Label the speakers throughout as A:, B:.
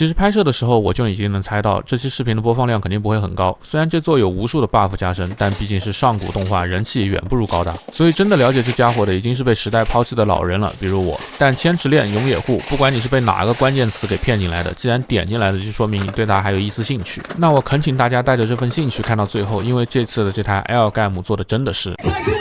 A: 其实拍摄的时候我就已经能猜到，这期视频的播放量肯定不会很高。虽然这座有无数的 buff 加身，但毕竟是上古动画，人气远不如高达，所以真的了解这家伙的已经是被时代抛弃的老人了，比如我。但千池炼、永野护，不管你是被哪个关键词给骗进来的，既然点进来的，就说明你对他还有一丝兴趣。那我恳请大家带着这份兴趣看到最后，因为这次的这台 L 盖姆做的真的是太酷了。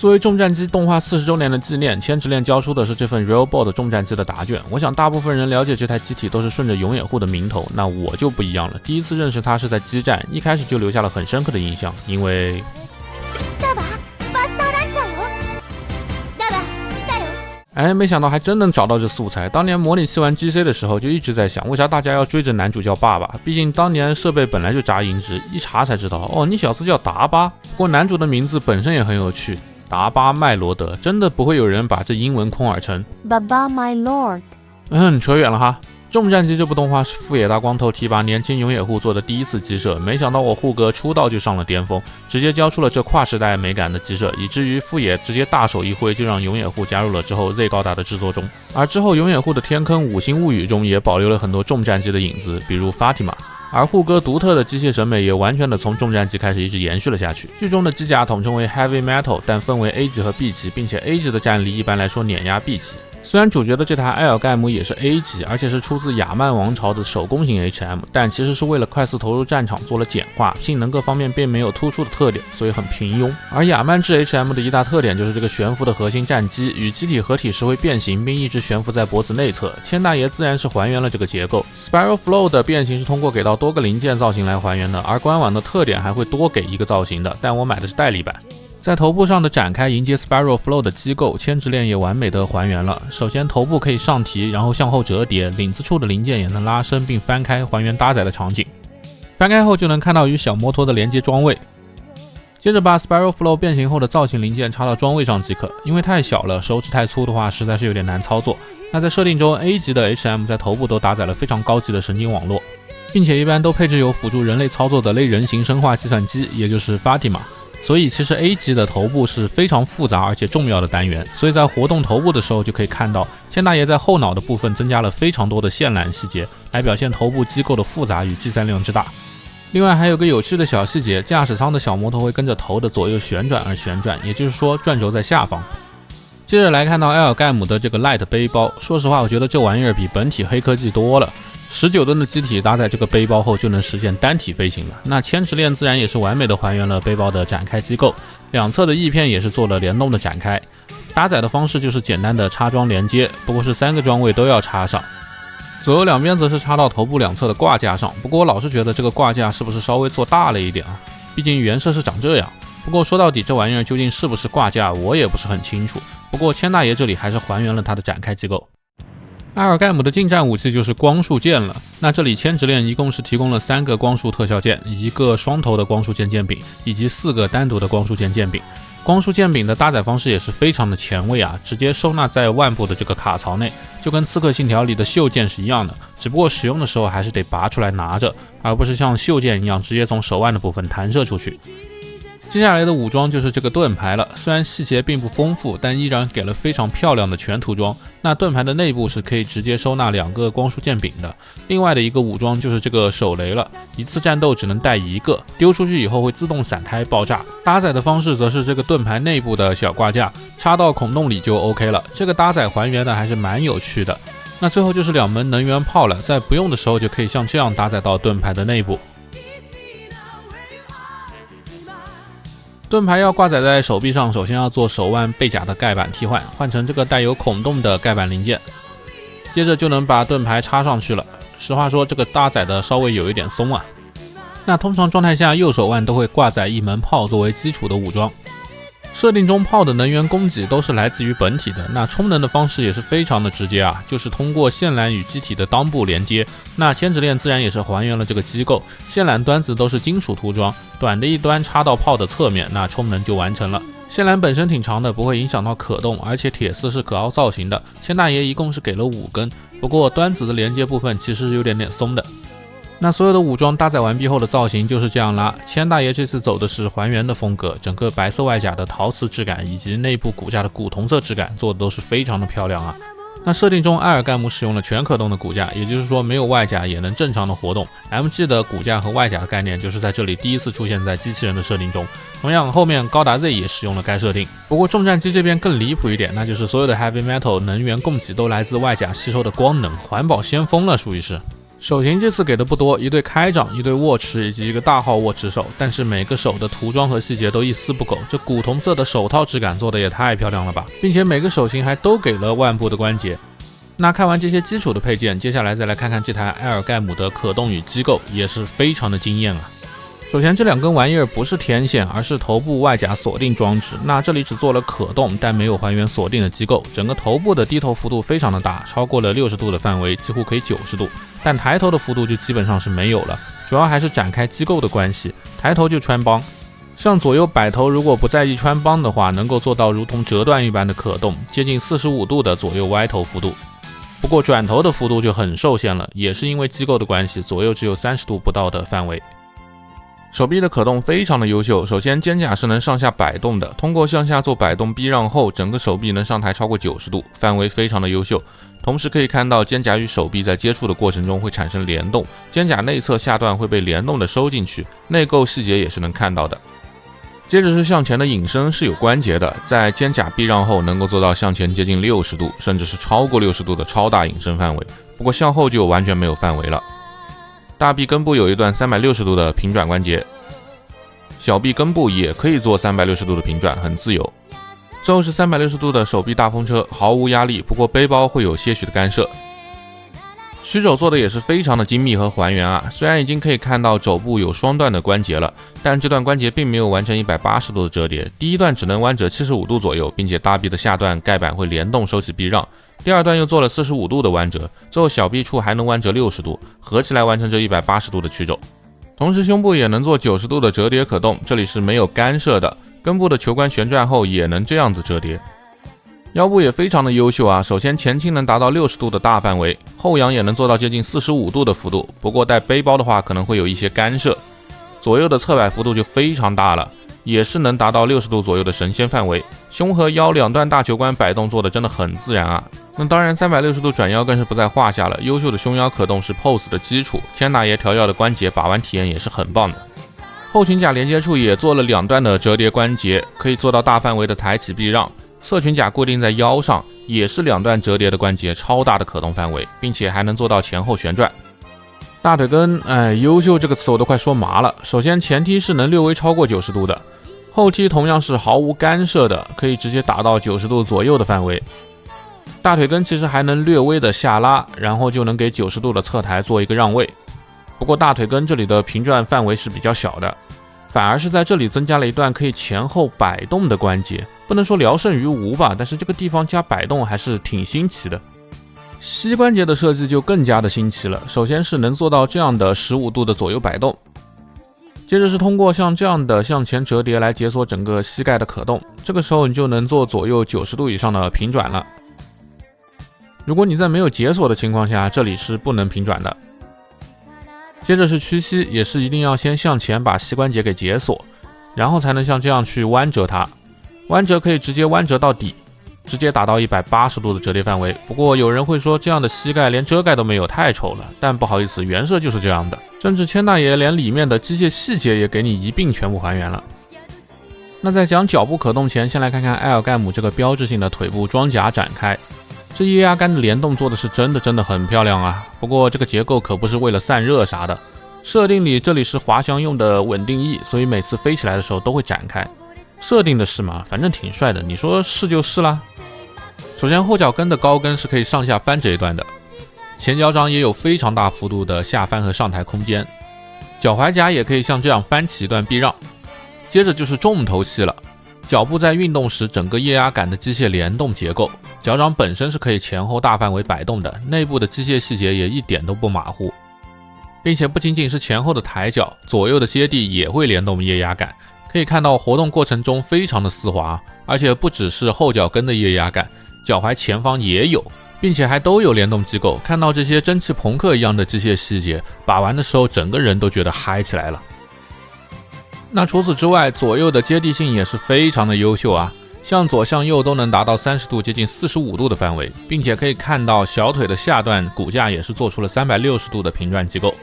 A: 作为重战机动画40周年的纪念，千池炼交出的是这份 Realbot 重战机的答卷。我想大部分人了解这台机体都是顺着永野护的名头，那我就不一样了。第一次认识它是在激战，一开始就留下了很深刻的印象，因为没想到还真能找到这素材。当年模拟器玩 GC 的时候就一直在想，为啥大家要追着男主叫爸爸？毕竟当年设备本来就杂音质，一查才知道，哦，你小子叫达巴。不过男主的名字本身也很有趣，达巴麦罗德，真的不会有人把这英文空耳成
B: 爸爸 my lord。
A: 扯远了哈。重战机这部动画是富野大光头提拔年轻永野护做的第一次机设，没想到我护哥出道就上了巅峰，直接交出了这跨时代美感的机设，以至于富野直接大手一挥就让永野护加入了之后 Z 高达的制作中。而之后永野护的天坑五星物语中也保留了很多重战机的影子，比如 Fatima。而护哥独特的机械审美也完全的从重战机开始一直延续了下去。剧中的机甲统称为 Heavy Metal， 但分为 A 级和 B 级，并且 A 级的战力一般来说碾压 B 级。虽然主角的这台埃尔盖姆也是 A 级，而且是出自亚曼王朝的手工型 HM， 但其实是为了快速投入战场做了简化，性能各方面并没有突出的特点，所以很平庸。而亚曼制 HM 的一大特点就是这个悬浮的核心战机与机体合体时会变形，并一直悬浮在脖子内侧。千大爷自然是还原了这个结构。Spiral Flow 的变形是通过给到多个零件造型来还原的，而官网的特点还会多给一个造型的，但我买的是代理版。在头部上的展开迎接 Spiral Flow 的机构，千池炼也完美的还原了。首先头部可以上提，然后向后折叠，领子处的零件也能拉伸并翻开，还原搭载的场景。翻开后就能看到与小摩托的连接装位。接着把 Spiral Flow 变形后的造型零件插到装位上即可，因为太小了，手指太粗的话实在是有点难操作。那在设定中 A 级的 HM 在头部都搭载了非常高级的神经网络，并且一般都配置有辅助人类操作的类人形生化计算机，也就是 Fatima。所以其实 A 级的头部是非常复杂而且重要的单元，所以在活动头部的时候就可以看到千大爷在后脑的部分增加了非常多的线缆细节，来表现头部机构的复杂与计算量之大。另外还有个有趣的小细节，驾驶舱的小摩托会跟着头的左右旋转而旋转，也就是说转轴在下方。接着来看到埃尔盖姆的这个 Light 背包，说实话我觉得这玩意儿比本体黑科技多了。19吨的机体搭载这个背包后就能实现单体飞行了。那千池炼自然也是完美的还原了背包的展开机构，两侧的翼片也是做了联动的展开。搭载的方式就是简单的插装连接，不过是3个装位都要插上。左右两边则是插到头部两侧的挂架上，不过我老是觉得这个挂架是不是稍微做大了一点啊？毕竟原设是长这样。不过说到底这玩意儿究竟是不是挂架我也不是很清楚，不过千大爷这里还是还原了它的展开机构。埃尔盖姆的近战武器就是光束剑了，那这里千池炼一共是提供了3个光束特效剑，一个双头的光束剑剑柄，以及4个单独的光束剑剑柄。光束剑柄的搭载方式也是非常的前卫啊，直接收纳在腕部的这个卡槽内，就跟刺客信条里的袖剑是一样的，只不过使用的时候还是得拔出来拿着，而不是像袖剑一样直接从手腕的部分弹射出去。接下来的武装就是这个盾牌了，虽然细节并不丰富，但依然给了非常漂亮的全涂装。那盾牌的内部是可以直接收纳2个光束剑柄的。另外的一个武装就是这个手雷了，一次战斗只能带1个，丢出去以后会自动散开爆炸。搭载的方式则是这个盾牌内部的小挂架，插到孔洞里就 OK 了。这个搭载还原的还是蛮有趣的。那最后就是2门能源炮了，在不用的时候就可以像这样搭载到盾牌的内部。盾牌要挂载在手臂上，首先要做手腕背甲的盖板替换，换成这个带有孔洞的盖板零件，接着就能把盾牌插上去了。实话说这个搭载的稍微有一点松啊。那通常状态下右手腕都会挂载1门炮作为基础的武装。设定中炮的能源供给都是来自于本体的，那充能的方式也是非常的直接啊，就是通过线缆与机体的裆部连接。那千池炼自然也是还原了这个机构，线缆端子都是金属涂装，短的一端插到炮的侧面，那充能就完成了。线缆本身挺长的，不会影响到可动，而且铁丝是可凹造型的。千大爷一共是给了5根，不过端子的连接部分其实是有点松的。那所有的武装搭载完毕后的造型就是这样啦。千大爷这次走的是还原的风格，整个白色外甲的陶瓷质感以及内部骨架的古铜色质感做的都是非常的漂亮啊。那设定中，埃尔盖姆使用了全可动的骨架，也就是说没有外甲也能正常的活动。MG 的骨架和外甲的概念就是在这里第一次出现在机器人的设定中。同样，后面高达 Z 也使用了该设定。不过重战机这边更离谱一点，那就是所有的 Heavy Metal 能源供给都来自外甲吸收的光能，环保先锋了，属于是。手型这次给的不多，一对开掌，一对握持以及一个大号握持手，但是每个手的涂装和细节都一丝不苟，这古铜色的手套质感做的也太漂亮了吧，并且每个手型还都给了腕部的关节。那看完这些基础的配件，接下来再来看看这台埃尔盖姆的可动与机构，也是非常的惊艳啊。首先这两根玩意儿不是天线，而是头部外甲锁定装置。那这里只做了可动，但没有还原锁定的机构。整个头部的低头幅度非常的大，超过了60度的范围，几乎可以90度。但抬头的幅度就基本上是没有了，主要还是展开机构的关系。抬头就穿帮，向左右摆头，如果不在意穿帮的话，能够做到如同折断一般的可动，接近45度的左右歪头幅度。不过转头的幅度就很受限了，也是因为机构的关系，左右只有30度不到的范围。手臂的可动非常的优秀，首先肩胛是能上下摆动的，通过向下做摆动避让后，整个手臂能上抬超过90度，范围非常的优秀。同时可以看到肩胛与手臂在接触的过程中会产生联动，肩胛内侧下段会被联动的收进去，内构细节也是能看到的。接着是向前的引伸是有关节的，在肩胛避让后能够做到向前接近60度，甚至是超过60度的超大引伸范围，不过向后就完全没有范围了。大臂根部有一段360度的平转关节，小臂根部也可以做360度的平转，很自由。最后是360度的手臂大风车，毫无压力，不过背包会有些许的干涉。曲肘做的也是非常的精密和还原啊，虽然已经可以看到肘部有双段的关节了，但这段关节并没有完成180度的折叠，第一段只能弯折75度左右，并且大臂的下段盖板会联动收起避让，第二段又做了45度的弯折，最后小臂处还能弯折60度，合起来完成这180度的曲肘。同时胸部也能做90度的折叠可动，这里是没有干涉的，根部的球冠旋转后也能这样子折叠。腰部也非常的优秀啊，首先前倾能达到60度的大范围，后仰也能做到接近45度的幅度，不过带背包的话可能会有一些干涉。左右的侧摆幅度就非常大了，也是能达到60度左右的神仙范围。胸和腰两段大球冠摆动做的真的很自然啊。那当然360度转腰更是不在话下了，优秀的胸腰可动是 pose 的基础，千大爷调教的关节把玩体验也是很棒的。后裙甲连接处也做了两段的折叠关节，可以做到大范围的抬起避让。侧裙甲固定在腰上，也是两段折叠的关节，超大的可动范围，并且还能做到前后旋转。大腿根，优秀这个词我都快说麻了。首先前踢是能略微超过90度的，后踢同样是毫无干涉的，可以直接达到90度左右的范围。大腿根其实还能略微的下拉，然后就能给90度的侧抬做一个让位。不过大腿根这里的平转范围是比较小的，反而是在这里增加了一段可以前后摆动的关节，不能说聊胜于无吧，但是这个地方加摆动还是挺新奇的。膝关节的设计就更加的新奇了，首先是能做到这样的15度的左右摆动，接着是通过像这样的向前折叠来解锁整个膝盖的可动，这个时候你就能做左右90度以上的平转了。如果你在没有解锁的情况下，这里是不能平转的。接着是屈膝，也是一定要先向前把膝关节给解锁，然后才能像这样去弯折它。弯折可以直接弯折到底，直接达到180度的折叠范围。不过有人会说这样的膝盖连遮盖都没有，太丑了。但不好意思，原设就是这样的，甚至千大爷连里面的机械细节也给你一并全部还原了。那在讲脚部可动前，先来看看埃尔盖姆这个标志性的腿部装甲展开。这液压杆的联动做的是真的很漂亮啊，不过这个结构可不是为了散热啥的，设定里这里是滑翔用的稳定翼，所以每次飞起来的时候都会展开。设定的是嘛，反正挺帅的，你说是就是啦。首先后脚跟的高跟是可以上下翻这一段的，前脚掌也有非常大幅度的下翻和上抬空间，脚踝夹也可以像这样翻起一段避让。接着就是重头戏了，脚部在运动时整个液压杆的机械联动结构，脚掌本身是可以前后大范围摆动的，内部的机械细节也一点都不马虎，并且不仅仅是前后的抬脚，左右的接地也会联动液压杆，可以看到活动过程中非常的丝滑，而且不只是后脚跟的液压杆，脚踝前方也有，并且还都有联动机构，看到这些蒸汽朋克一样的机械细节，把玩的时候整个人都觉得嗨起来了。那除此之外，左右的接地性也是非常的优秀啊，向左向右都能达到30度接近45度的范围，并且可以看到小腿的下段骨架也是做出了360度的平转机构。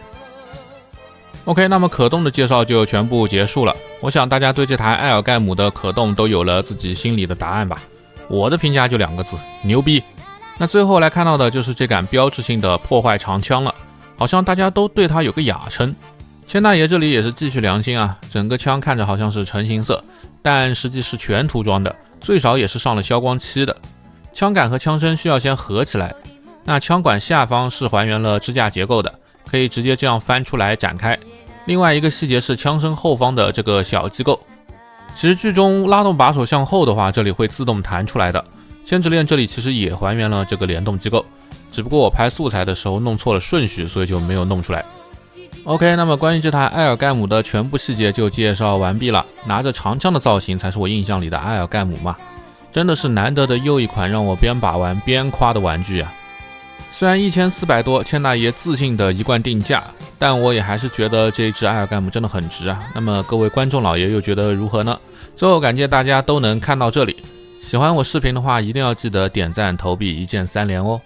A: OK， 那么可动的介绍就全部结束了。我想大家对这台埃尔盖姆的可动都有了自己心里的答案吧。我的评价就2个字：牛逼。那最后来看到的就是这杆标志性的破坏长枪了，好像大家都对它有个雅称。千大爷这里也是继续良心啊，整个枪看着好像是成型色，但实际是全涂装的，最少也是上了消光漆的。枪杆和枪身需要先合起来，那枪管下方是还原了支架结构的，可以直接这样翻出来展开。另外一个细节是枪身后方的这个小机构，其实剧中拉动把手向后的话，这里会自动弹出来的。牵制链这里其实也还原了这个联动机构，只不过我拍素材的时候弄错了顺序，所以就没有弄出来。OK， 那么关于这台埃尔盖姆的全部细节就介绍完毕了。拿着长枪的造型才是我印象里的埃尔盖姆嘛，真的是难得的又一款让我边把玩边夸的玩具啊。虽然1400多，千大爷自信的一贯定价，但我也还是觉得这只埃尔盖姆真的很值啊。那么各位观众老爷又觉得如何呢？最后感谢大家都能看到这里，喜欢我视频的话一定要记得点赞投币1键3连哦。